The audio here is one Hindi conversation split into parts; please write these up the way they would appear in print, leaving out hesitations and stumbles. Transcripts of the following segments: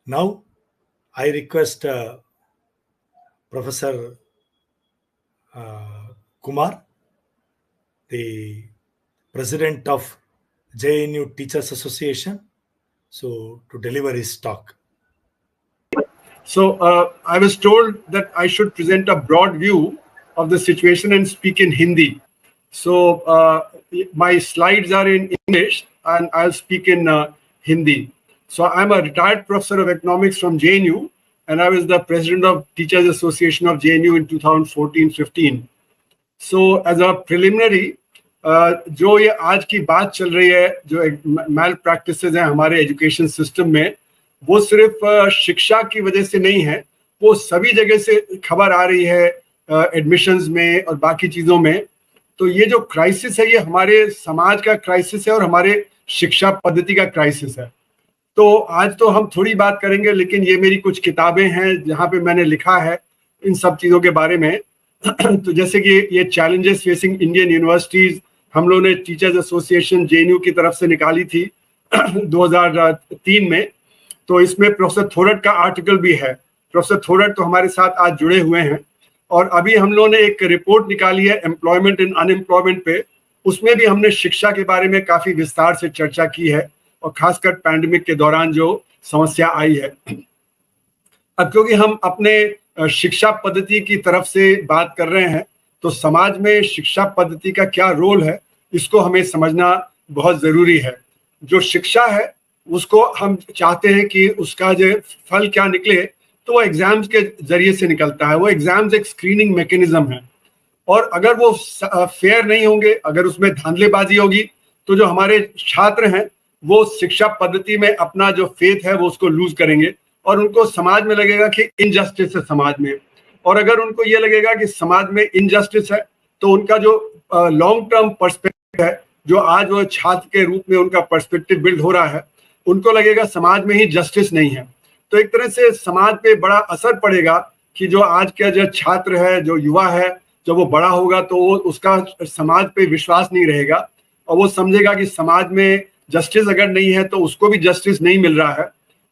Now, I request Professor Kumar, the President of JNU Teachers Association, to deliver his talk. So I was told that I should present a broad view of the situation and speak in Hindi. So my slides are in English and I'll speak in Hindi. So I'm a retired professor of economics from JNU and I was the president of Teachers Association of JNU in 2014-15. So as a preliminary, जो ये आज की बात चल रही है, जो मैल प्रैक्टिसेस हैं हमारे एजुकेशन सिस्टम में, वो सिर्फ शिक्षा की वजह से नहीं है, वो सभी जगह से खबर आ रही है, एडमिशंस में और बाकी चीज़ों में. तो ये जो क्राइसिस है ये हमारे समाज का क्राइसिस है और हमारे शिक्षा पद्धति का क्राइसिस है. तो आज तो हम थोड़ी बात करेंगे, लेकिन ये मेरी कुछ किताबें हैं जहाँ पे मैंने लिखा है इन सब चीज़ों के बारे में. तो जैसे कि ये चैलेंजेस फेसिंग इंडियन यूनिवर्सिटीज़ हम लोगों ने टीचर्स एसोसिएशन जेएनयू की तरफ से निकाली थी 2003 में. तो इसमें प्रोफेसर थोरट का आर्टिकल भी है. प्रोफेसर थोरट तो हमारे साथ आज जुड़े हुए हैं. और अभी हम लोगों ने एक रिपोर्ट निकाली है एम्प्लॉयमेंट एंड अनएम्प्लॉयमेंट पे. उसमें भी हमने शिक्षा के बारे में काफ़ी विस्तार से चर्चा की है और खासकर पैंडेमिक के दौरान जो समस्या आई है. अब क्योंकि हम अपने शिक्षा पद्धति की तरफ से बात कर रहे हैं, तो समाज में शिक्षा पद्धति का क्या रोल है इसको हमें समझना बहुत ज़रूरी है. जो शिक्षा है उसको हम चाहते हैं कि उसका जो फल क्या निकले, तो वो एग्जाम्स के जरिए से निकलता है. वो एग्जाम्स एक स्क्रीनिंग मैकेनिज्म है और अगर वो फेयर नहीं होंगे, अगर उसमें धांधलेबाजी होगी, तो जो हमारे छात्र हैं वो शिक्षा पद्धति में अपना जो फेथ है वो उसको लूज करेंगे और उनको समाज में लगेगा कि इनजस्टिस है समाज में. और अगर उनको ये लगेगा कि समाज में इनजस्टिस है, तो उनका जो लॉन्ग टर्म पर्सपेक्टिव है, जो आज वो छात्र के रूप में उनका पर्सपेक्टिव बिल्ड हो रहा है, उनको लगेगा समाज में ही जस्टिस नहीं है. तो एक तरह से समाज पे बड़ा असर पड़ेगा कि जो आज का जो छात्र है, जो युवा है, जब वो बड़ा होगा तो वो उसका समाज पे विश्वास नहीं रहेगा और वो समझेगा कि समाज में जस्टिस अगर नहीं है तो उसको भी जस्टिस नहीं मिल रहा है.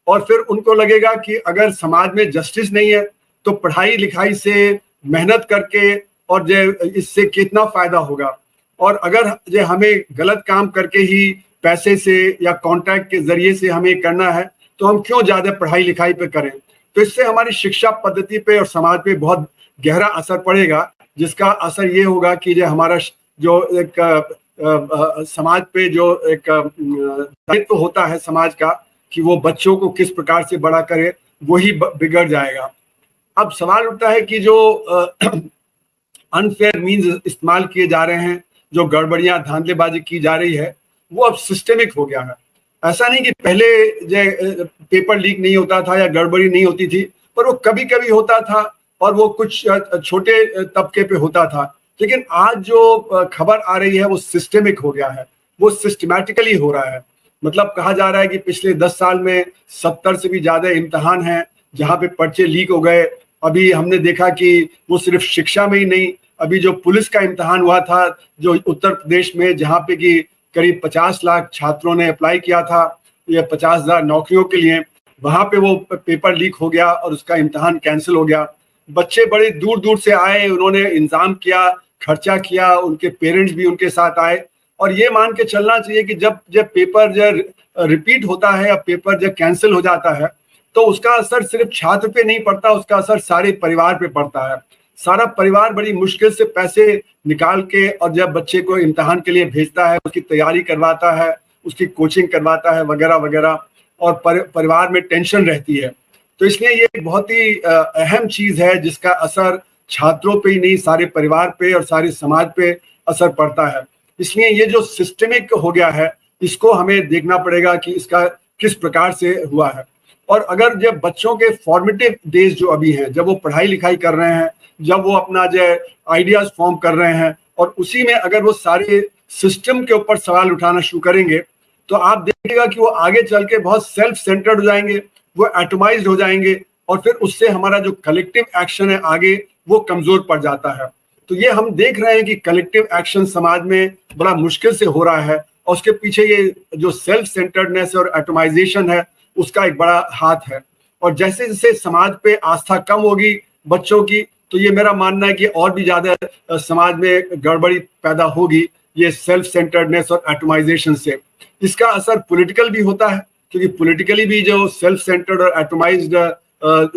और फिर उनको लगेगा कि अगर समाज में जस्टिस नहीं है तो पढ़ाई लिखाई से, मेहनत करके और जो इससे कितना फायदा होगा. और अगर जो हमें गलत काम करके ही पैसे से या कॉन्ट्रैक्ट के जरिए से हमें करना है, तो हम क्यों ज़्यादा पढ़ाई लिखाई पे करें. तो इससे हमारी शिक्षा पद्धति पे और समाज पे बहुत गहरा असर पड़ेगा, जिसका असर ये होगा कि जो हमारा जो एक समाज पे जो एक दायित्व होता है समाज का कि वो बच्चों को किस प्रकार से बड़ा करे, वही बिगड़ जाएगा. अब सवाल उठता है कि जो अनफेयर मीन्स इस्तेमाल किए जा रहे हैं, जो गड़बड़ियां धांधलेबाजी की जा रही है, वो अब सिस्टेमिक हो गया है. ऐसा नहीं कि पहले जो पेपर लीक नहीं होता था या गड़बड़ी नहीं होती थी, पर वो कभी कभी होता था और वो कुछ छोटे तबके पे होता था. लेकिन आज जो खबर आ रही है वो सिस्टेमिक हो गया है, वो सिस्टमैटिकली हो रहा है. मतलब कहा जा रहा है कि पिछले 10 साल में 70 से भी ज़्यादा इम्तहान हैं जहाँ पे पर्चे लीक हो गए. अभी हमने देखा कि वो सिर्फ शिक्षा में ही नहीं, अभी जो पुलिस का इम्तहान हुआ था जो उत्तर प्रदेश में, जहाँ पे कि करीब 50 लाख छात्रों ने अप्लाई किया था ये 50,000 नौकरियों के लिए, वहाँ पे वो पेपर लीक हो गया और उसका इम्तहान कैंसिल हो गया. बच्चे बड़े दूर दूर से आए, उन्होंने इंतजाम किया, खर्चा किया, उनके पेरेंट्स भी उनके साथ आए. और ये मान के चलना चाहिए कि जब पेपर जब रिपीट होता है या पेपर जब कैंसिल हो जाता है, तो उसका असर सिर्फ छात्र पे नहीं पड़ता, उसका असर सारे परिवार पे पड़ता है. सारा परिवार बड़ी मुश्किल से पैसे निकाल के और जब बच्चे को इम्तहान के लिए भेजता है, उसकी तैयारी करवाता है, उसकी कोचिंग करवाता है वगैरह वगैरह, और परिवार में टेंशन रहती है. तो इसलिए ये बहुत ही अहम चीज़ है जिसका असर छात्रों पे ही नहीं, सारे परिवार पे और सारे समाज पे असर पड़ता है. इसलिए ये जो सिस्टमिक हो गया है, इसको हमें देखना पड़ेगा कि इसका किस प्रकार से हुआ है. और अगर जब बच्चों के फॉर्मेटिव डेज जो अभी हैं, जब वो पढ़ाई लिखाई कर रहे हैं, जब वो अपना जो आइडियाज फॉर्म कर रहे हैं, और उसी में अगर वो सारे सिस्टम के ऊपर सवाल उठाना शुरू करेंगे, तो आप देखिएगा कि वो आगे चल के बहुत सेल्फ सेंटर्ड हो जाएंगे, वो एटमाइज्ड हो जाएंगे और फिर उससे हमारा जो कलेक्टिव एक्शन है आगे वो कमजोर पड़ जाता है. तो ये हम देख रहे हैं कि कलेक्टिव एक्शन समाज में बड़ा मुश्किल से हो रहा है और उसके पीछे ये जो सेल्फ सेंटर्डनेस और एटमाइजेशन है उसका एक बड़ा हाथ है। और जैसे जैसे समाज पे आस्था कम होगी बच्चों की, तो ये मेरा मानना है कि और भी ज्यादा समाज में गड़बड़ी पैदा होगी, ये सेल्फ सेंटर्डनेस और एटमाइजेशन से। इसका असर पॉलिटिकल भी होता है, क्योंकि पॉलिटिकली भी जो सेल्फ सेंटर्ड और एटमाइज्ड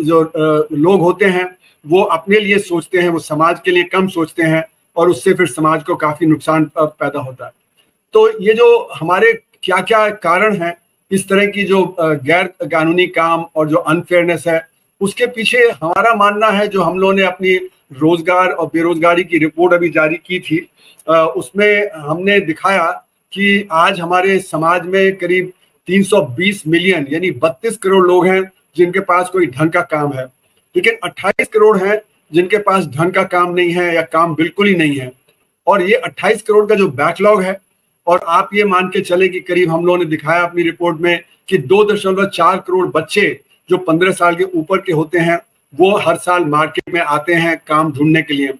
जो लोग होते हैं वो अपने लिए सोचते हैं, वो समाज के लिए कम सोचते हैं, और उससे फिर समाज को काफी नुकसान पैदा होता है। तो ये जो हमारे क्या क्या कारण हैं इस तरह की जो गैर कानूनी काम और जो अनफेयरनेस है, उसके पीछे हमारा मानना है, जो हम लोगों ने अपनी रोजगार और बेरोजगारी की रिपोर्ट अभी जारी की थी, उसमें हमने दिखाया कि आज हमारे समाज में करीब 320 मिलियन यानी 32 करोड़ लोग हैं जिनके पास कोई ढंग का काम है, लेकिन 28 करोड़ हैं जिनके पास ढंग का काम नहीं है या काम बिल्कुल ही नहीं है। और ये 28 करोड़ का जो बैकलॉग है, और आप ये मान के चले कि करीब हम लोगों ने दिखाया अपनी रिपोर्ट में कि 2.4 करोड़ बच्चे जो 15 साल के ऊपर के होते हैं वो हर साल मार्केट में आते हैं काम ढूंढने के लिए।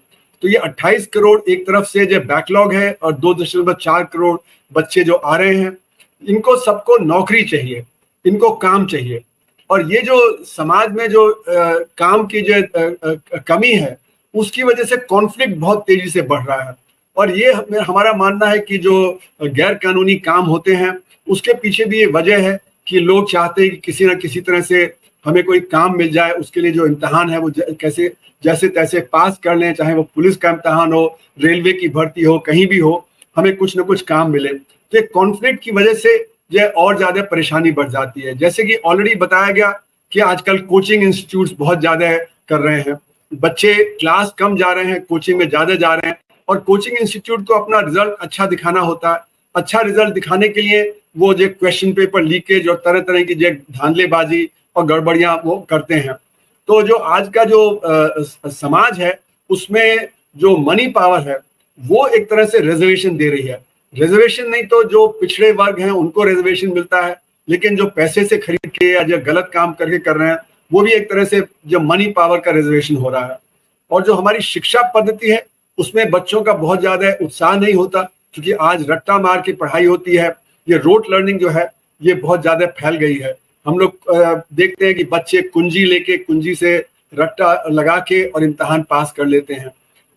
तो ये 28 करोड़ एक तरफ से जो बैकलॉग है, और 2.4 करोड़ बच्चे जो आ रहे हैं, इनको सबको नौकरी चाहिए, इनको काम चाहिए। और ये जो समाज में जो काम की जो कमी है, उसकी वजह से कॉन्फ्लिक्ट बहुत तेजी से बढ़ रहा है। और ये हमारा मानना है कि जो गैर कानूनी काम होते हैं उसके पीछे भी ये वजह है कि लोग चाहते हैं कि किसी न किसी तरह से हमें कोई काम मिल जाए, उसके लिए जो इम्तहान है वो कैसे जैसे तैसे पास कर लें, चाहे वो पुलिस का इम्तहान हो, रेलवे की भर्ती हो, कहीं भी हो, हमें कुछ न कुछ काम मिले। तो ये कॉन्फ्लिक्ट की वजह से जो और ज्यादा परेशानी बढ़ जाती है। जैसे कि ऑलरेडी बताया गया कि आजकल कोचिंग इंस्टीट्यूट्स बहुत ज्यादा कर रहे हैं, बच्चे क्लास कम जा रहे हैं, कोचिंग में ज्यादा जा रहे हैं। और कोचिंग इंस्टीट्यूट को अपना रिजल्ट अच्छा दिखाना होता है, अच्छा रिजल्ट दिखाने के लिए वो जो क्वेश्चन पेपर लीकेज और तरह तरह की जो धांधलेबाजी और गड़बड़ियां वो करते हैं। तो जो आज का जो समाज है उसमें जो मनी पावर है वो एक तरह से रिजर्वेशन दे रही है। रिजर्वेशन नहीं तो जो पिछड़े वर्ग हैं उनको रिजर्वेशन मिलता है, लेकिन जो पैसे से खरीद के या जो गलत काम करके कर रहे हैं वो भी एक तरह से जो मनी पावर का रिजर्वेशन हो रहा है। और जो हमारी शिक्षा पद्धति है उसमें बच्चों का बहुत ज्यादा उत्साह नहीं होता, क्योंकि आज रट्टा मार की पढ़ाई होती है। ये रोट लर्निंग जो है ये बहुत ज्यादा फैल गई है। हम लोग देखते हैं कि बच्चे कुंजी लेके कुंजी से रट्टा लगा के और इम्तहान पास कर लेते हैं।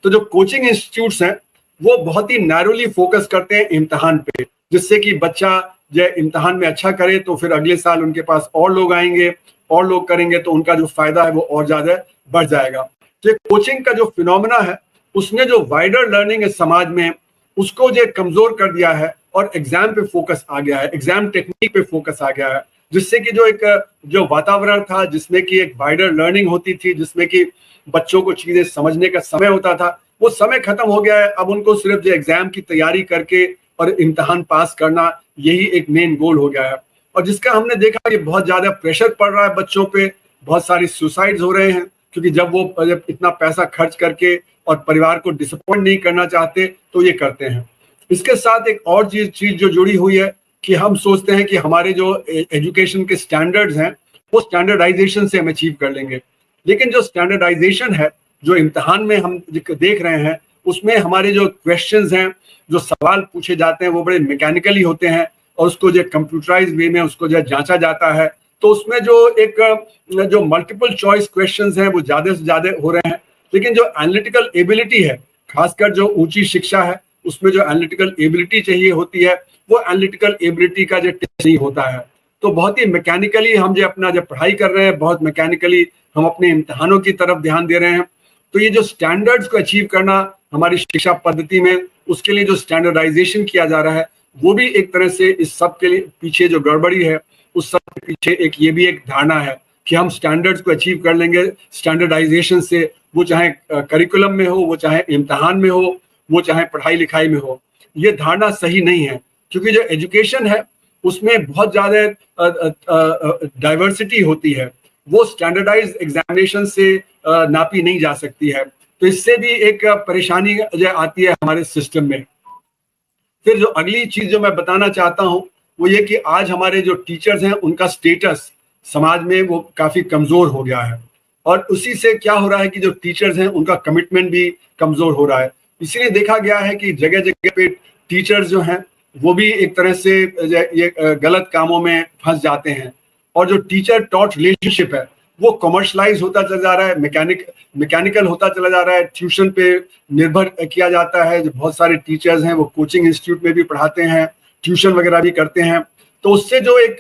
तो जो कोचिंग इंस्टीट्यूट्स हैं वो बहुत ही नैरोली फोकस करते हैं इम्तहान पे, जिससे कि बच्चा जो इम्तहान में अच्छा करे तो फिर अगले साल उनके पास और लोग आएंगे, और लोग करेंगे तो उनका जो फायदा है वो और ज्यादा बढ़ जाएगा। तो कोचिंग का जो फिनोमेना है उसने जो वाइडर लर्निंग है समाज में उसको जो कमजोर कर दिया है, और एग्जाम पे फोकस आ गया है, एग्जाम टेक्निक पे फोकस आ गया है, जिससे कि जो एक जो वातावरण था जिसमें कि एक वाइडर लर्निंग होती थी, जिसमें कि बच्चों को चीजें समझने का समय होता था, वो समय खत्म हो गया है। अब उनको सिर्फ जो एग्जाम की तैयारी करके और इम्तहान पास करना यही एक मेन गोल हो गया है। और जिसका हमने देखा कि बहुत ज्यादा प्रेशर पड़ रहा है बच्चों पे, बहुत सारी सुसाइड्स हो रहे हैं, क्योंकि जब इतना पैसा खर्च करके और परिवार को डिसअपॉइंट नहीं करना चाहते तो ये करते हैं। इसके साथ एक और चीज जो जुड़ी हुई है कि हम सोचते हैं कि हमारे जो एजुकेशन के स्टैंडर्ड्स हैं वो स्टैंडर्डाइजेशन से हम अचीव कर लेंगे, लेकिन जो स्टैंडर्डाइजेशन है जो इम्तहान में हम देख रहे हैं उसमें हमारे जो क्वेश्चंस हैं, जो सवाल पूछे जाते हैं वो बड़े मैकेनिकली होते हैं, और उसको जो कंप्यूटराइज वे में उसको जो जांचा जाता है। तो उसमें जो मल्टीपल चॉइस क्वेश्चंस हैं वो ज्यादा से ज्यादा हो रहे हैं, लेकिन जो एनालिटिकल एबिलिटी है, खासकर जो ऊंची शिक्षा है उसमें जो एनालिटिकल एबिलिटी चाहिए होती है वो एनालिटिकल एबिलिटी का जो टेस्ट नहीं होता है। तो बहुत ही मैकेनिकली हम जो अपना जब पढ़ाई कर रहे हैं, बहुत मैकेनिकली हम अपने इम्तहानों की तरफ ध्यान दे रहे हैं। तो ये जो स्टैंडर्ड्स को अचीव करना हमारी शिक्षा पद्धति में, उसके लिए जो स्टैंडर्डाइजेशन किया जा रहा है वो भी एक तरह से इस सब के लिए पीछे जो गड़बड़ी है उस सब के पीछे एक ये भी एक धारणा है कि हम स्टैंडर्ड्स को अचीव कर लेंगे स्टैंडर्डाइजेशन से, वो चाहे करिकुलम में हो, वो चाहे इम्तहान में हो, वो चाहे पढ़ाई लिखाई में हो। ये धारणा सही नहीं है, क्योंकि जो एजुकेशन है उसमें बहुत ज्यादा डाइवर्सिटी होती है, वो स्टैंडर्डाइज एग्जामिनेशन से नापी नहीं जा सकती है। तो इससे भी एक परेशानी जो आती है हमारे सिस्टम में। फिर जो अगली चीज जो मैं बताना चाहता हूँ वो ये कि आज हमारे जो टीचर्स हैं उनका स्टेटस समाज में वो काफी कमजोर हो गया है, और उसी से क्या हो रहा है कि जो टीचर्स हैं उनका कमिटमेंट भी कमजोर हो रहा है। इसीलिए देखा गया है कि जगह जगह पे टीचर्स जो हैं वो भी एक तरह से ये गलत कामों में फंस जाते हैं। और जो टीचर टॉट रिलेशनशिप है वो कमर्शलाइज होता चला जा रहा है, मैकेनिकल होता चला जा रहा है, ट्यूशन पे निर्भर किया जाता है। जो बहुत सारे टीचर्स हैं वो कोचिंग इंस्टीट्यूट में भी पढ़ाते हैं, ट्यूशन वगैरह भी करते हैं। तो उससे जो एक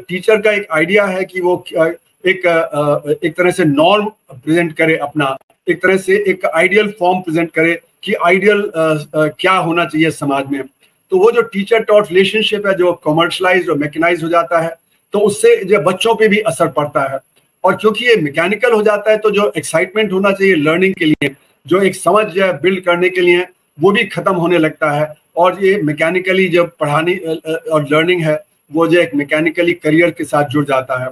टीचर का एक आइडिया है कि वो एक तरह से नॉर्म प्रेजेंट करे, अपना एक तरह से एक आइडियल फॉर्म प्रेजेंट करे कि आइडियल क्या होना चाहिए समाज में। तो वो जो टीचर टॉट रिलेशनशिप है जो कमर्शलाइज और मैकेनाइज हो जाता है, तो उससे जो बच्चों पे भी असर पड़ता है। और क्योंकि ये मैकेनिकल हो जाता है तो जो एक्साइटमेंट होना चाहिए लर्निंग के लिए, जो एक समझ बिल्ड करने के लिए, वो भी खत्म होने लगता है। और ये मैकेनिकली जब पढ़ानी और लर्निंग है वो जो एक मैकेनिकली करियर के साथ जुड़ जाता है।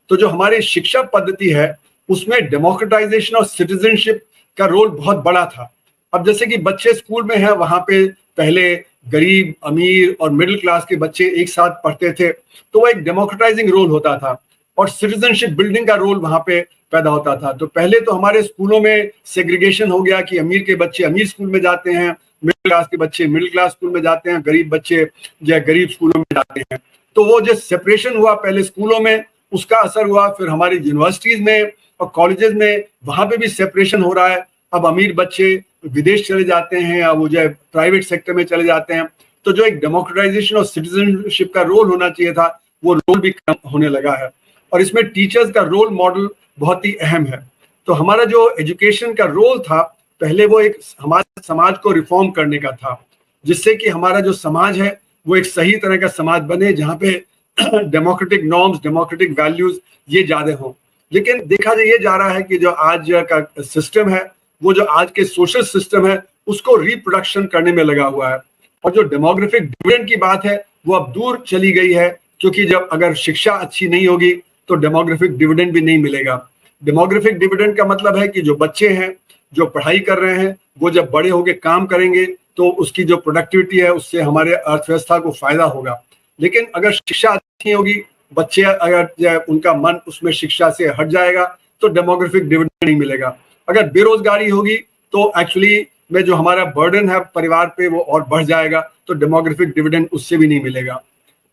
तो जो हमारी शिक्षा पद्धति है उसमें डेमोक्रेटाइजेशन और सिटीजनशिप का रोल बहुत बड़ा था। अब जैसे कि बच्चे स्कूल में हैं, वहां पे पहले गरीब, अमीर और मिडिल क्लास के बच्चे एक साथ पढ़ते थे, तो वो एक डेमोक्रेटाइजिंग रोल होता था और सिटीजनशिप बिल्डिंग का रोल वहां पे पैदा होता था। तो पहले तो हमारे स्कूलों में सेग्रीगेशन हो गया कि अमीर के बच्चे अमीर स्कूल में जाते हैं, मिडिल क्लास के बच्चे मिडिल क्लास स्कूल में जाते हैं, गरीब बच्चे जो गरीब स्कूलों में जाते हैं। तो वो जो सेपरेशन हुआ पहले स्कूलों में, उसका असर हुआ फिर हमारी यूनिवर्सिटीज में और कॉलेजेस में, वहां पे भी सेपरेशन हो रहा है। अब अमीर बच्चे विदेश चले जाते हैं या वो जो प्राइवेट सेक्टर में चले जाते हैं। तो जो एक डेमोक्रेटाइजेशन और सिटीजनशिप का रोल होना चाहिए था वो रोल भी कम होने लगा है। और इसमें टीचर्स का रोल मॉडल बहुत ही अहम है। तो हमारा जो एजुकेशन का रोल था पहले वो एक हमारे समाज को रिफॉर्म करने का था, जिससे कि हमारा जो समाज है वो एक सही तरह का समाज बने जहाँ पे डेमोक्रेटिक नॉर्म्स, डेमोक्रेटिक वैल्यूज ये ज्यादा हों। लेकिन देखा ये जा रहा है कि जो आज का सिस्टम है, वो जो आज के सोशल सिस्टम है, उसको रिप्रोडक्शन करने में लगा हुआ है। और जो डेमोग्राफिक डिविडेंड की बात है वो अब दूर चली गई है, क्योंकि जब अगर शिक्षा अच्छी नहीं होगी तो डेमोग्राफिक डिविडेंड भी नहीं मिलेगा। डेमोग्राफिक डिविडेंड का मतलब है कि जो बच्चे हैं जो पढ़ाई कर रहे हैं वो जब बड़े होके काम करेंगे तो उसकी जो प्रोडक्टिविटी है उससे हमारे अर्थव्यवस्था को फायदा होगा। लेकिन अगर शिक्षा अच्छी होगी, बच्चे अगर उनका मन उसमें शिक्षा से हट जाएगा तो डेमोग्राफिक डिविडेंड नहीं मिलेगा। अगर बेरोजगारी होगी तो एक्चुअली में जो हमारा बर्डन है परिवार पे वो और बढ़ जाएगा, तो डेमोग्राफिक डिविडेंड उससे भी नहीं मिलेगा।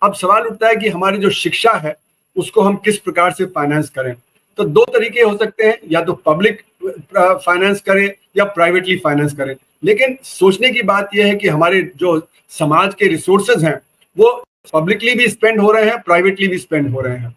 अब सवाल उठता है कि हमारी जो शिक्षा है उसको हम किस प्रकार से फाइनेंस करें। तो दो तरीके हो सकते हैं, या तो पब्लिक फाइनेंस करें या प्राइवेटली फाइनेंस करें। लेकिन सोचने की बात यह है कि हमारे जो समाज के रिसोर्सेज हैं वो पब्लिकली भी स्पेंड हो रहे हैं, प्राइवेटली भी स्पेंड हो रहे हैं।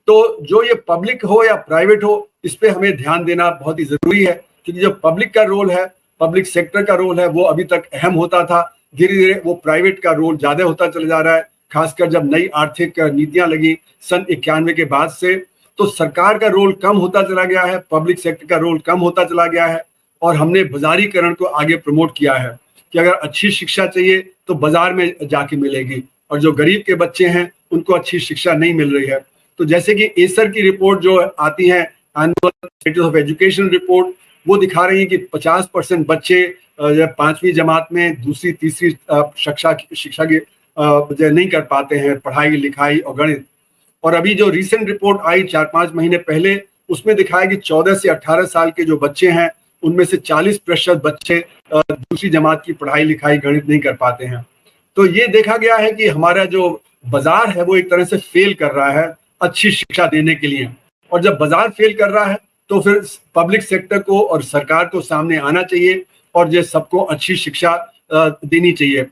तो जो ये पब्लिक हो या प्राइवेट हो, इस पे हमें ध्यान देना बहुत ही जरूरी है, क्योंकि जो पब्लिक का रोल है, पब्लिक सेक्टर का रोल है, वो अभी तक अहम होता था, धीरे धीरे वो प्राइवेट का रोल ज्यादा होता चला जा रहा है। खासकर जब नई आर्थिक नीतियां लगी सन 91 के बाद से, तो सरकार का रोल कम होता चला गया है, पब्लिक सेक्टर का रोल कम होता चला गया है। और हमने बाजारीकरण को आगे प्रमोट किया है कि अगर अच्छी शिक्षा चाहिए तो बाजार में जाके मिलेगी, और जो गरीब के बच्चे हैं उनको अच्छी शिक्षा नहीं मिल रही है। तो जैसे कि एसर की रिपोर्ट जो आती है, annual status of education report, वो दिखा रही है कि 50% बच्चे 5वीं जमात में दूसरी तीसरी शिक्षा की नहीं कर पाते हैं, पढ़ाई लिखाई और गणित। और अभी जो रिसेंट रिपोर्ट आई 4-5 महीने पहले, उसमें दिखाया कि 14 से 18 साल के जो बच्चे हैं उनमें से 40% बच्चे दूसरी जमात की पढ़ाई लिखाई गणित नहीं कर पाते हैं। तो ये देखा गया है कि हमारा जो बाजार है वो एक तरह से फेल कर रहा है अच्छी शिक्षा देने के लिए। और जब बाजार फेल कर रहा है तो फिर पब्लिक सेक्टर को और सरकार को सामने आना चाहिए और ये सबको अच्छी शिक्षा देनी चाहिए।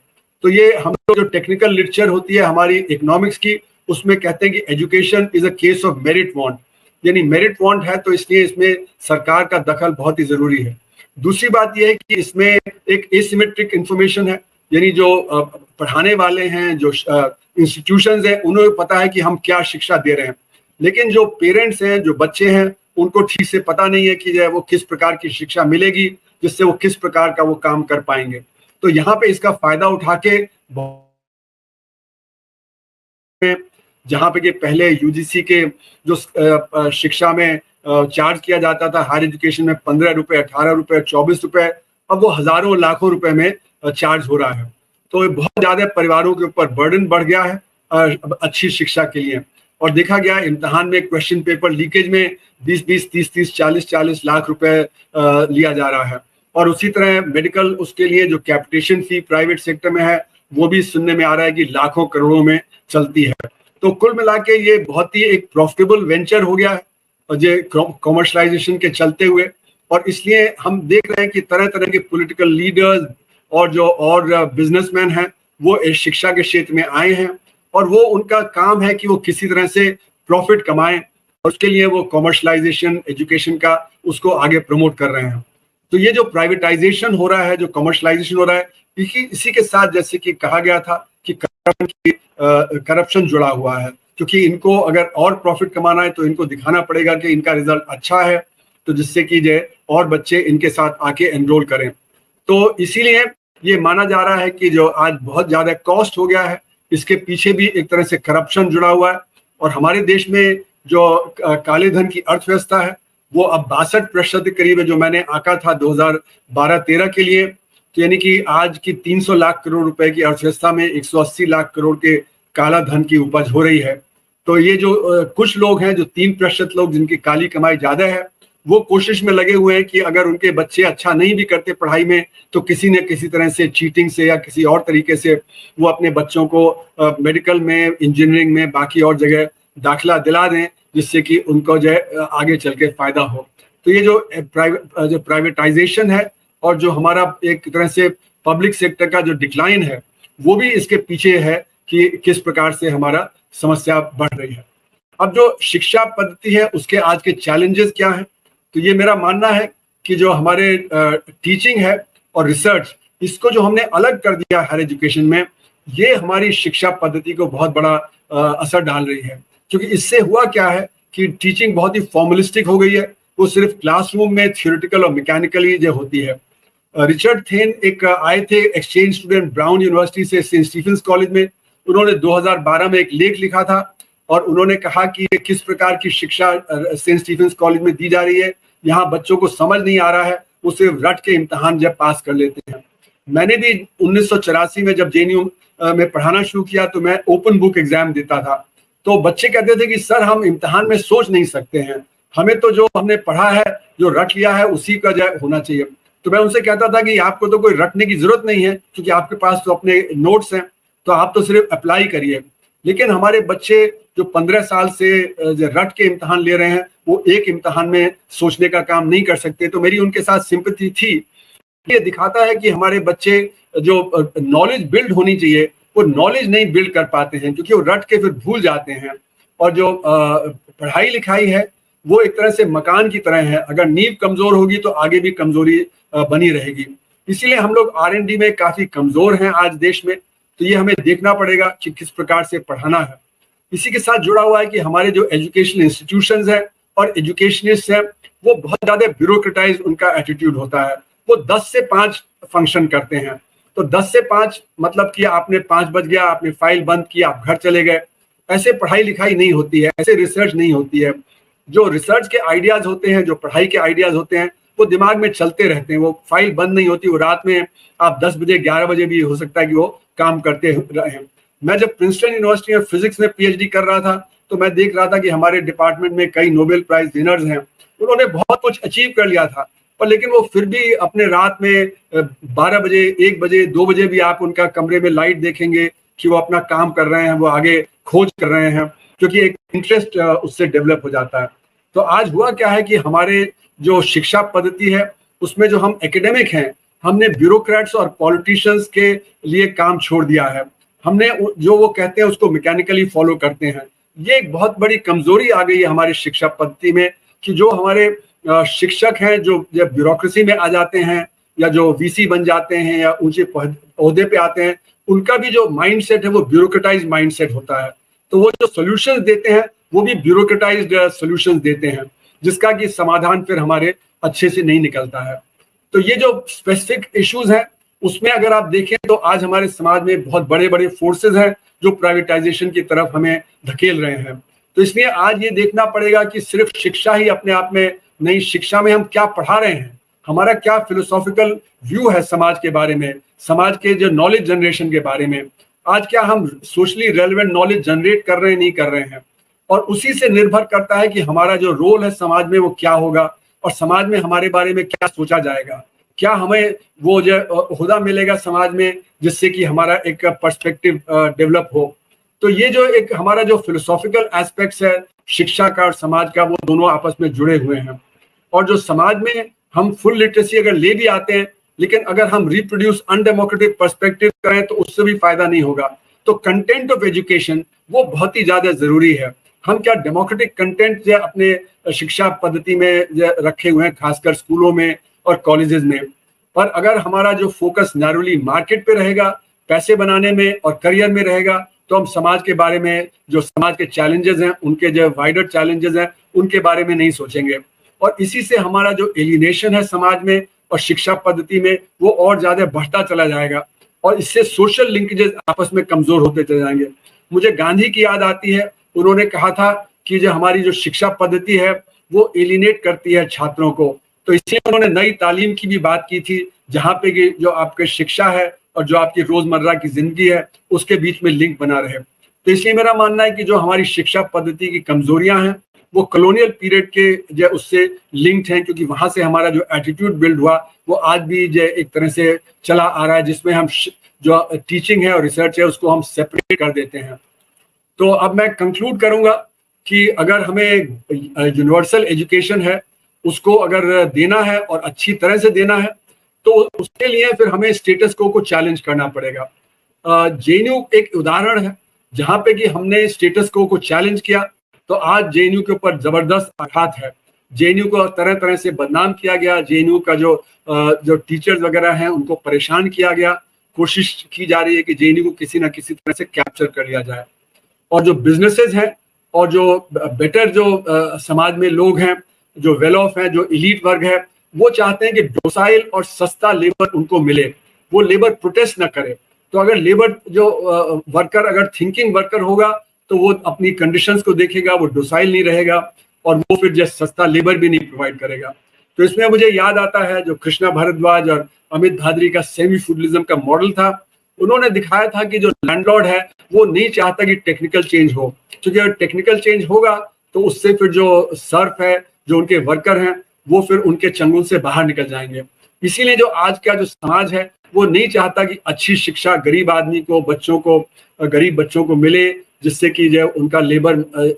तो ये हम लोग जो टेक्निकल लिटरेचर होती है हमारी इकोनॉमिक्स की, उसमें कहते हैं कि education is a case of merit want, यानी मेरिट वांट है तो इसलिए इसमें सरकार का दखल बहुत ही जरूरी है। दूसरी बात यह है कि इसमें एक एसिमेट्रिक इंफॉर्मेशन है, यानी जो पढ़ाने वाले हैं, जो इंस्टीट्यूशंस हैं, उन्हें पता है कि हम क्या शिक्षा दे रहे हैं, लेकिन जो पेरेंट्स हैं, जो बच्चे हैं, उनको ठीक से पता नहीं है कि वो किस प्रकार की शिक्षा मिलेगी जिससे वो किस प्रकार का वो काम कर पाएंगे। तो यहाँ पे इसका फायदा उठा के जहाँ पे कि पहले यूजीसी के जो शिक्षा में चार्ज किया जाता था हायर एजुकेशन में 15 रुपए, 18 रुपए, 24 रुपए, अब वो हजारों लाखों रुपए में चार्ज हो रहा है। तो बहुत ज्यादा परिवारों के ऊपर बर्डन बढ़ गया है अच्छी शिक्षा के लिए। और देखा गया इम्तिहान में क्वेश्चन पेपर लीकेज में 20-20, 30-30, 40-40 लाख रुपए लिया जा रहा है। और उसी तरह मेडिकल उसके लिए जो कैपिटेशन फी प्राइवेट सेक्टर में है वो भी सुनने में आ रहा है कि लाखों करोड़ों में चलती है। तो कुल मिला के ये बहुत ही एक प्रॉफिटेबल वेंचर हो गया है और ये कॉमर्शलाइजेशन के चलते हुए। और इसलिए हम देख रहे हैं कि तरह तरह के पॉलिटिकल लीडर्स और बिजनेसमैन हैं वो इस शिक्षा के क्षेत्र में आए हैं, और वो उनका काम है कि वो किसी तरह से प्रॉफिट कमाएं, और उसके लिए वो कॉमर्शलाइजेशन एजुकेशन का उसको आगे प्रमोट कर रहे हैं। तो ये जो प्राइवेटाइजेशन हो रहा है, जो कॉमर्शलाइजेशन हो रहा है, इसी के साथ जैसे कि कहा गया था कि करप्शन जुड़ा हुआ है, क्योंकि इनको अगर और प्रॉफिट कमाना है तो इनको दिखाना पड़ेगा कि इनका रिजल्ट अच्छा है, तो जिससे कि जो और बच्चे इनके साथ आके एनरोल करें। तो इसीलिए ये माना जा रहा है कि जो आज बहुत ज्यादा कॉस्ट हो गया है, इसके पीछे भी एक तरह से करप्शन जुड़ा हुआ है। और हमारे देश में जो काले धन की अर्थव्यवस्था है वो अब 62% के करीब है, जो मैंने आंका था 2012-13 के लिए। तो यानी कि आज की 300 लाख करोड़ रुपए की अर्थव्यवस्था में 180 लाख करोड़ के काला धन की उपज हो रही है। तो ये जो कुछ लोग हैं, जो 3% लोग जिनकी काली कमाई ज्यादा है, वो कोशिश में लगे हुए हैं कि अगर उनके बच्चे अच्छा नहीं भी करते पढ़ाई में तो किसी न किसी तरह से चीटिंग से या किसी और तरीके से वो अपने बच्चों को मेडिकल में, इंजीनियरिंग में, बाकी और जगह दाखिला दिला दें, जिससे कि उनको जो है आगे चल के फायदा हो। तो ये जो प्राइवेटाइजेशन है और जो हमारा एक तरह से पब्लिक सेक्टर का जो डिक्लाइन है, वो भी इसके पीछे है कि किस प्रकार से हमारा समस्या बढ़ रही है। अब जो शिक्षा पद्धति है उसके आज के चैलेंजेस क्या हैं, तो ये मेरा मानना है कि जो हमारे टीचिंग है और रिसर्च, इसको जो हमने अलग कर दिया हायर एजुकेशन में, ये हमारी शिक्षा पद्धति को बहुत बड़ा असर डाल रही है। क्योंकि इससे हुआ क्या है कि टीचिंग बहुत ही फॉर्मलिस्टिक हो गई है, वो सिर्फ क्लासरूम में थियोरेटिकल और मैकेनिकली जो होती है। रिचर्ड थेन एक आए थे एक्सचेंज स्टूडेंट ब्राउन यूनिवर्सिटी से सेंट स्टीफेंस कॉलेज में, उन्होंने 2012 में एक लेख लिखा था और उन्होंने कहा कि किस प्रकार की शिक्षा सेंट स्टीफेंस कॉलेज में दी जा रही है, यहाँ बच्चों को समझ नहीं आ रहा है, वो सिर्फ रट के इम्तहान जब पास कर लेते हैं। मैंने भी 1984 में जब JNU में पढ़ाना शुरू किया तो मैं ओपन बुक एग्जाम देता था, तो बच्चे कहते थे कि सर हम इम्तहान में सोच नहीं सकते हैं, हमें तो जो हमने पढ़ा है, जो रट लिया है, उसी का जो होना चाहिए। तो मैं उनसे कहता था कि आपको तो कोई रटने की जरूरत नहीं है, क्योंकि आपके पास तो अपने नोट्स हैं, तो आप तो सिर्फ अप्लाई करिए। लेकिन हमारे बच्चे जो 15 साल से रट के इम्तहान ले रहे हैं, वो एक इम्तहान में सोचने का काम नहीं कर सकते। तो मेरी उनके साथ सिंपैथी थी। ये दिखाता है कि हमारे बच्चे जो नॉलेज बिल्ड होनी चाहिए, वो नॉलेज नहीं बिल्ड कर पाते हैं, क्योंकि वो रट के फिर भूल जाते हैं। और जो पढ़ाई लिखाई है वो एक तरह से मकान की तरह है, अगर नींव कमजोर होगी तो आगे भी कमजोरी बनी रहेगी। इसीलिए हम लोग R&D में काफी कमजोर हैं आज देश में। तो ये हमें देखना पड़ेगा कि किस प्रकार से पढ़ाना है। इसी के साथ जुड़ा हुआ है कि हमारे जो एजुकेशनल इंस्टीट्यूशंस हैं और एजुकेशनिस्ट हैं, वो बहुत ज्यादा ब्यूरोक्रेटाइज उनका एटीट्यूड होता है। वो 10 से 5 फंक्शन करते हैं। तो 10 से 5 मतलब कि आपने 5 बज गया, आपने फाइल बंद किया, आप घर चले गए। ऐसे पढ़ाई लिखाई नहीं होती है, ऐसे रिसर्च नहीं होती है। जो रिसर्च के आइडियाज होते हैं, जो पढ़ाई के आइडियाज होते हैं, वो दिमाग में चलते रहते हैं, वो फाइल बंद नहीं होती। वो रात में आप 10 बजे 11 बजे भी हो सकता है कि वो काम करते रहे। मैं जब प्रिंसटन यूनिवर्सिटी में फिजिक्स में PhD कर रहा था तो मैं देख रहा था कि हमारे डिपार्टमेंट में कई नोबेल प्राइज विनर्स हैं, उन्होंने बहुत कुछ अचीव कर लिया था, पर लेकिन वो फिर भी अपने रात में 12 बजे, 1 बजे, 2 बजे भी आप उनका कमरे में लाइट देखेंगे कि वो अपना काम कर रहे हैं, वो आगे खोज कर रहे हैं, क्योंकि एक इंटरेस्ट उससे डेवलप हो जाता है। तो आज हुआ क्या है कि हमारे जो शिक्षा पद्धति है उसमें जो हम एकेडमिक हैं, हमने ब्यूरोक्रेट्स और पॉलिटिशियंस के लिए काम छोड़ दिया है। हमने जो वो कहते हैं उसको मैकेनिकली फॉलो करते हैं। ये एक बहुत बड़ी कमजोरी आ गई है हमारी शिक्षा पद्धति में, कि जो हमारे शिक्षक हैं जो जब ब्यूरोक्रेसी में आ जाते हैं या जो VC बन जाते हैं या ऊंचे ओहदे पे आते हैं, उनका भी जो माइंडसेट है वो ब्यूरोक्रेटाइज माइंडसेट होता है। तो वो जो सॉल्यूशंस देते हैं वो भी ब्यूरोक्रेटाइज्ड सॉल्यूशंस देते हैं, जिसका कि समाधान फिर हमारे अच्छे से नहीं निकलता है। तो ये जो स्पेसिफिक इश्यूज हैं उसमें अगर आप देखें तो आज हमारे समाज में बहुत बड़े बड़े फोर्सेस हैं जो प्राइवेटाइजेशन की तरफ हमें धकेल रहे हैं। तो इसलिए आज ये देखना पड़ेगा कि सिर्फ शिक्षा ही अपने आप में नहीं, शिक्षा में हम क्या पढ़ा रहे हैं, हमारा क्या फिलोसॉफिकल व्यू है समाज के बारे में, समाज के जो नॉलेज जनरेशन के बारे में। आज क्या हम सोशली रेलेवेंट नॉलेज जनरेट कर रहे हैं, नहीं कर रहे हैं, और उसी से निर्भर करता है कि हमारा जो रोल है समाज में वो क्या होगा और समाज में हमारे बारे में क्या सोचा जाएगा। क्या हमें वो जो ओहदा मिलेगा समाज में जिससे कि हमारा एक पर्सपेक्टिव डेवलप हो। तो ये जो एक हमारा जो फिलोसॉफिकल एस्पेक्ट्स है शिक्षा का और समाज का, वो दोनों आपस में जुड़े हुए हैं। और जो समाज में हम फुल लिटरेसी अगर ले भी आते हैं, लेकिन अगर हम रिप्रोड्यूस अनडेमोक्रेटिक पर्सपेक्टिव करें तो उससे भी फायदा नहीं होगा। तो कंटेंट ऑफ एजुकेशन वो बहुत ही ज्यादा जरूरी है। हम क्या डेमोक्रेटिक कंटेंट जो अपने शिक्षा पद्धति में रखे हुए हैं, खासकर स्कूलों में और कॉलेजेस में, पर अगर हमारा जो फोकस नैरोली मार्केट पे रहेगा, पैसे बनाने में और करियर में रहेगा, तो हम समाज के बारे में, जो समाज के चैलेंजेस हैं, उनके जो वाइडर चैलेंजेस हैं, उनके बारे में नहीं सोचेंगे। और इसी से हमारा जो एलिनेशन है समाज में और शिक्षा पद्धति में, वो और ज्यादा बढ़ता चला जाएगा और इससे सोशल लिंकेजेस आपस में कमजोर होते चले जाएंगे। मुझे गांधी की याद आती है, उन्होंने कहा था कि जो हमारी जो शिक्षा पद्धति है वो एलिनेट करती है छात्रों को, तो इसलिए उन्होंने नई तालीम की भी बात की थी, जहाँ पे कि जो आपके शिक्षा है और जो आपकी रोजमर्रा की जिंदगी है उसके बीच में लिंक बना रहे। तो इसलिए मेरा मानना है कि जो हमारी शिक्षा पद्धति की कमजोरियां हैं वो कॉलोनियल पीरियड के जो उससे लिंक्ड हैं, क्योंकि वहां से हमारा जो एटीट्यूड बिल्ड हुआ वो आज भी जो एक तरह से चला आ रहा है, जिसमें हम जो टीचिंग है और रिसर्च है उसको हम सेपरेट कर देते हैं। तो अब मैं कंक्लूड करूंगा कि अगर हमें यूनिवर्सल एजुकेशन है उसको अगर देना है और अच्छी तरह से देना है, तो उसके लिए फिर हमें स्टेटस को चैलेंज करना पड़ेगा। जेएनयू एक उदाहरण है जहां पे कि हमने स्टेटस को चैलेंज किया, तो आज जेएनयू के ऊपर जबरदस्त आघात है। जेएनयू को तरह तरह से बदनाम किया गया, जेएनयू का जो टीचर्स वगैरह हैं उनको परेशान किया गया, कोशिश की जा रही है कि जेएनयू को किसी ना किसी तरह से कैप्चर कर लिया जाए। और जो बिजनेसेस हैं और जो बेटर जो समाज में लोग हैं, जो वेल ऑफ हैं, जो इलीट वर्ग है, वो चाहते हैं कि डोसाइल और सस्ता लेबर उनको मिले, वो लेबर प्रोटेस्ट न करे। तो अगर लेबर जो वर्कर अगर थिंकिंग वर्कर होगा तो वो अपनी कंडीशंस को देखेगा, वो डोसाइल नहीं रहेगा और वो फिर जैसे सस्ता लेबर भी नहीं प्रोवाइड करेगा। तो इसमें मुझे याद आता है जो कृष्णा भारद्वाज और अमित भादरी का सेमी फ्यूडलिज्म का मॉडल था, उन्होंने दिखाया था कि जो लैंडलॉर्ड है वो नहीं चाहता कि टेक्निकल चेंज हो, क्योंकि अगर टेक्निकल चेंज होगा तो उससे फिर जो सर्फ है, जो उनके वर्कर हैं, वो फिर उनके चंगुल से बाहर निकल जाएंगे। इसीलिए जो आज का जो समाज है वो नहीं चाहता कि अच्छी शिक्षा गरीब आदमी को, गरीब बच्चों को मिले, जिससे कि जो उनका लेबर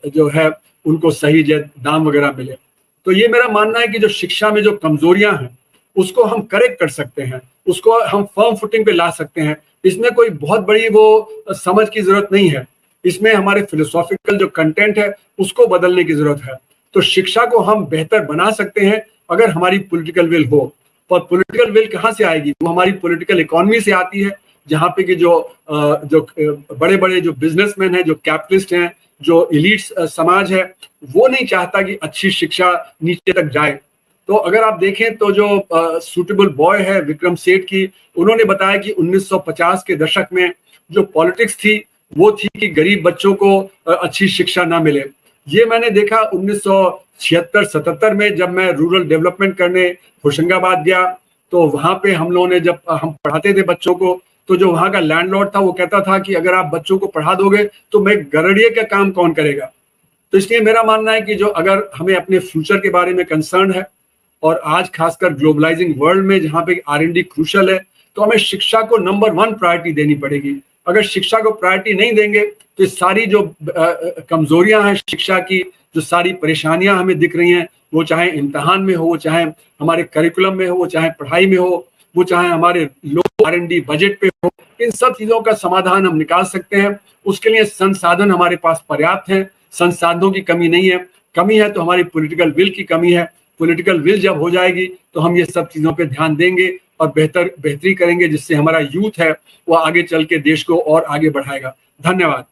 जो है उनको सही जो दाम वगैरह मिले। तो ये मेरा मानना है कि जो शिक्षा में जो कमजोरियां हैं उसको हम करेक्ट कर सकते हैं, उसको हम फर्म फुटिंग पे ला सकते हैं। इसमें कोई बहुत बड़ी वो समझ की जरूरत नहीं है, इसमें हमारे फिलोसॉफिकल जो कंटेंट है उसको बदलने की जरूरत है। तो शिक्षा को हम बेहतर बना सकते हैं अगर हमारी पॉलिटिकल विल हो। और पॉलिटिकल विल कहाँ से आएगी? वो हमारी पॉलिटिकल इकोनॉमी से आती है, जहाँ पे कि जो बड़े बड़े जो बिजनेसमैन हैं, जो कैपिटलिस्ट हैं, जो इलीट समाज है, वो नहीं चाहता कि अच्छी शिक्षा नीचे तक जाए। तो अगर आप देखें तो जो सूटेबल बॉय है विक्रम सेठ की, उन्होंने बताया कि 1950 के दशक में जो पॉलिटिक्स थी वो थी कि गरीब बच्चों को अच्छी शिक्षा ना मिले। ये मैंने देखा 1976-77 में, जब मैं रूरल डेवलपमेंट करने होशंगाबाद गया, तो वहां पे हम लोगों ने, जब हम पढ़ाते थे बच्चों को, तो जो वहां का लैंडलॉर्ड था वो कहता था कि अगर आप बच्चों को पढ़ा दोगे तो मैं गरड़िए का काम कौन करेगा। तो इसलिए मेरा मानना है कि जो अगर हमें अपने फ्यूचर के बारे में कंसर्न है, और आज खासकर ग्लोबलाइजिंग वर्ल्ड में जहाँ पे R&D क्रूशल है, तो हमें शिक्षा को नंबर 1 प्रायोरिटी देनी पड़ेगी। अगर शिक्षा को प्रायोरिटी नहीं देंगे तो सारी जो कमजोरियां हैं शिक्षा की, जो सारी परेशानियां हमें दिख रही हैं, वो चाहे इम्तिहान में हो, वो चाहे हमारे करिकुलम में हो, वो चाहे पढ़ाई में हो, वो चाहे हमारे लो R&D बजट पे हो, इन सब चीजों का समाधान हम निकाल सकते हैं। उसके लिए संसाधन हमारे पास पर्याप्त है, संसाधनों की कमी नहीं है। कमी है तो हमारी पॉलिटिकल विल की कमी है। पॉलिटिकल विल जब हो जाएगी तो हम ये सब चीजों पे ध्यान देंगे और बेहतरी करेंगे, जिससे हमारा यूथ है वो आगे चल के देश को और आगे बढ़ाएगा। धन्यवाद।